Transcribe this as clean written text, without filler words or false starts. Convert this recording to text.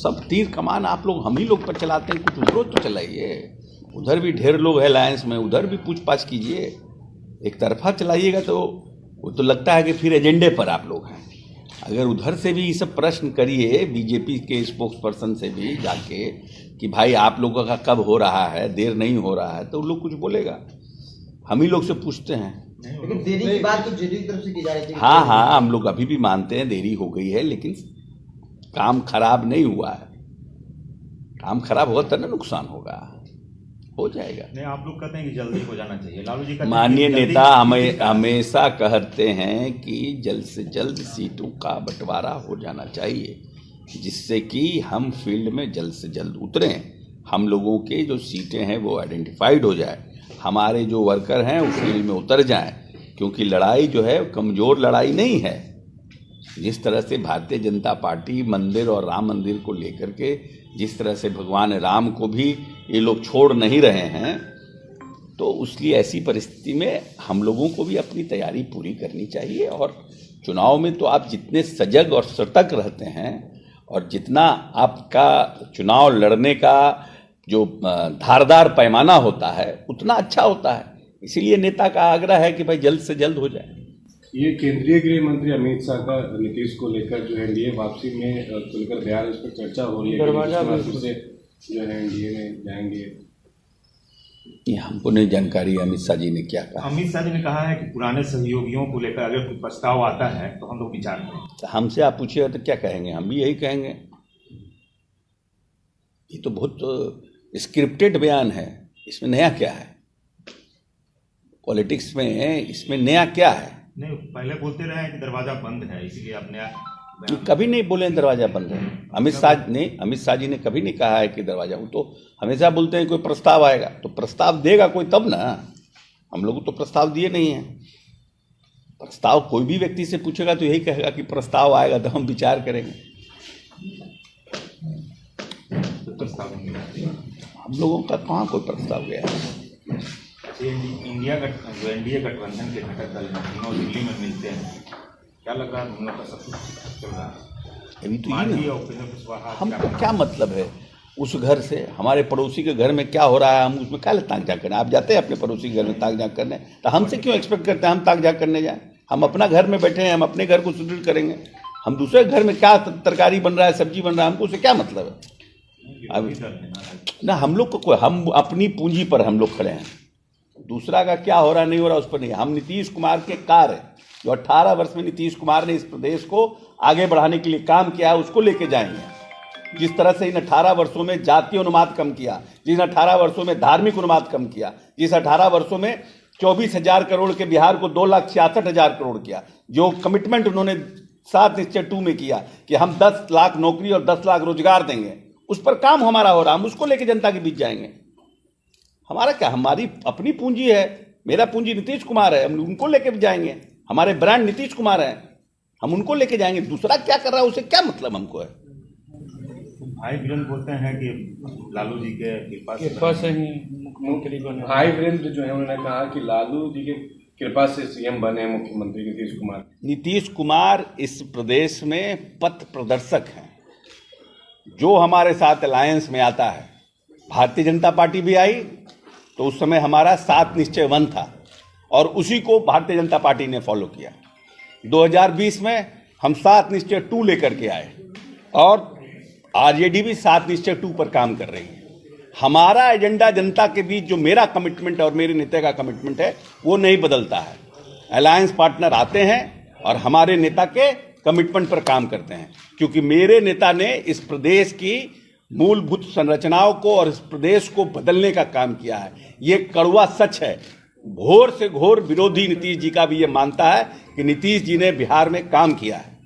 सब तीर कमान आप लोग हम ही लोग पर चलाते हैं, कुछ उधर तो चलाइए। उधर भी ढेर लोग हैं अलायंस में, उधर भी पूछपाछ कीजिए। एक तरफा चलाइएगा तो वो तो लगता है कि फिर एजेंडे पर आप लोग हैं। अगर उधर से भी ये सब प्रश्न करिए, बीजेपी के स्पोक्स पर्सन से भी जाके कि भाई आप लोगों का कब हो रहा है, देर नहीं हो रहा है, तो लोग कुछ बोलेगा। हम ही लोग से पूछते हैं। लेकिन देरी की बात तो जेडीयू की तरफ से की जा रही थी। हाँ, हम लोग अभी भी मानते हैं देरी हो गई है, लेकिन काम खराब नहीं हुआ है। काम खराब होगा तब ना नुकसान होगा, हो जाएगा। नहीं, आप लोग कहते हैं कि जल्दी हो जाना चाहिए। लालू जी कहते हैं माननीय कि नेता हमेशा कहते हैं कि जल्द से जल्द सीटों का बंटवारा हो जाना चाहिए, जिससे कि हम फील्ड में जल्द से जल्द उतरें, हम लोगों के जो सीटें हैं वो आइडेंटिफाइड हो जाए, हमारे जो वर्कर हैं वो फील्ड में उतर जाएं। क्योंकि लड़ाई जो है कमज़ोर लड़ाई नहीं है। जिस तरह से भारतीय जनता पार्टी मंदिर और राम मंदिर को लेकर के जिस तरह से भगवान राम को भी ये लोग छोड़ नहीं रहे हैं, तो उसलिए ऐसी परिस्थिति में हम लोगों को भी अपनी तैयारी पूरी करनी चाहिए। और चुनाव में तो आप जितने सजग और सतर्क रहते हैं और जितना आपका चुनाव लड़ने का जो धारदार पैमाना होता है उतना अच्छा होता है। इसीलिए नेता का आग्रह है कि भाई जल्द से जल्द हो जाए। ये केंद्रीय गृह मंत्री अमित शाह का नीतीश को लेकर जो एनडीए वापसी में खुलकर बयान, इस पर चर्चा हो रही है कि से जो है एनडीए में जाएंगे। ये हमको नहीं जानकारी अमित शाह जी ने क्या कहा। अमित शाह जी ने कहा है कि पुराने सहयोगियों को लेकर अगर कोई प्रस्ताव आता है तो हम लोग विचार करें। तो हमसे आप पूछिएगा तो क्या कहेंगे, हम भी यही कहेंगे। ये तो बहुत स्क्रिप्टेड बयान है, इसमें नया क्या है? पॉलिटिक्स में इसमें नया क्या है? नहीं, पहले बोलते रहे हैं कि दरवाजा बंद है, इसीलिए आपने कभी नहीं बोले दरवाजा बंद है। अमित शाह जी ने कभी नहीं कहा है कि दरवाजा, वो तो हमेशा बोलते हैं कोई प्रस्ताव आएगा, तो प्रस्ताव देगा कोई तब ना। हम लोग तो प्रस्ताव दिए नहीं हैं। प्रस्ताव कोई भी व्यक्ति से पूछेगा तो यही कहेगा कि प्रस्ताव आएगा तो हम विचार करेंगे। प्रस्ताव हम लोगों का कहाँ कोई प्रस्ताव गया है? इंडिया का जो एनडीए गठबंधन के घटक दल हैं तीनों दिल्ली में मिलते हैं, क्या लग रहा है हम लोग का सब कुछ चल रहा है? अभी तो ये हमको क्या मतलब है उस घर से? हमारे पड़ोसी के घर में क्या हो रहा है हम उसमें क्या ताक झाँक करने? आप जाते हैं अपने पड़ोसी के घर में ताक झाँक करने, तो हमसे क्यों एक्सपेक्ट करते हैं हम ताक झाँक करने जाएं? हम अपना घर में बैठे हैं, हम अपने घर को सुदृढ़ करेंगे। हम दूसरे घर में क्या तरकारी बन रहा है, सब्जी बन रहा है, हमको उससे क्या मतलब है? अब ना हम लोग को, हम अपनी पूंजी पर हम लोग खड़े हैं, दूसरा का क्या हो रहा नहीं हो रहा उस पर नहीं। हम नीतीश कुमार के कार्य जो 18 वर्ष में नीतीश कुमार ने इस प्रदेश को आगे बढ़ाने के लिए काम किया है उसको लेके जाएंगे। जिस तरह से इन 18 वर्षों में जातीय अनुपात कम किया, जिस 18 वर्षों में धार्मिक अनुपात कम किया, जिस 18 वर्षों में 24,000 करोड़ के बिहार को 2,66,000 करोड़ किया, जो कमिटमेंट उन्होंने 7 निश्चय 2 में किया कि हम 10 लाख नौकरी और 10 लाख रोजगार देंगे, उस पर काम हमारा हो रहा, हम उसको लेके जनता के बीच जाएंगे। हमारा क्या, हमारी अपनी पूंजी है, मेरा पूंजी नीतीश कुमार है, हम उनको लेके भी जाएंगे। हमारे ब्रांड नीतीश कुमार है, हम उनको लेके जाएंगे। दूसरा क्या कर रहा है उसे क्या मतलब हमको है? भाई वीरेंद्र बोलते हैं कि लालू जी के कृपा से ही मुख्यमंत्री बने। भाई वीरेंद्र जो है उन्होंने कहा कि लालू जी के कृपा से सीएम बने मुख्यमंत्री नीतीश कुमार। नीतीश कुमार इस प्रदेश में पथ प्रदर्शक हैं। जो हमारे साथ अलायंस में आता है, भारतीय जनता पार्टी भी आई तो उस समय हमारा 7 निश्चय 1 था और उसी को भारतीय जनता पार्टी ने फॉलो किया। 2020 में हम 7 निश्चय 2 लेकर के आए और आरजेडी भी 7 निश्चय 2 पर काम कर रही है। हमारा एजेंडा जनता के बीच जो मेरा कमिटमेंट है और मेरे नेता का कमिटमेंट है वो नहीं बदलता है। अलायंस पार्टनर आते हैं और हमारे नेता के कमिटमेंट पर काम करते हैं, क्योंकि मेरे नेता ने इस प्रदेश की मूलभूत संरचनाओं को और इस प्रदेश को बदलने का काम किया है। ये कड़वा सच है। घोर से घोर विरोधी नीतीश जी का भी ये मानता है कि नीतीश जी ने बिहार में काम किया है।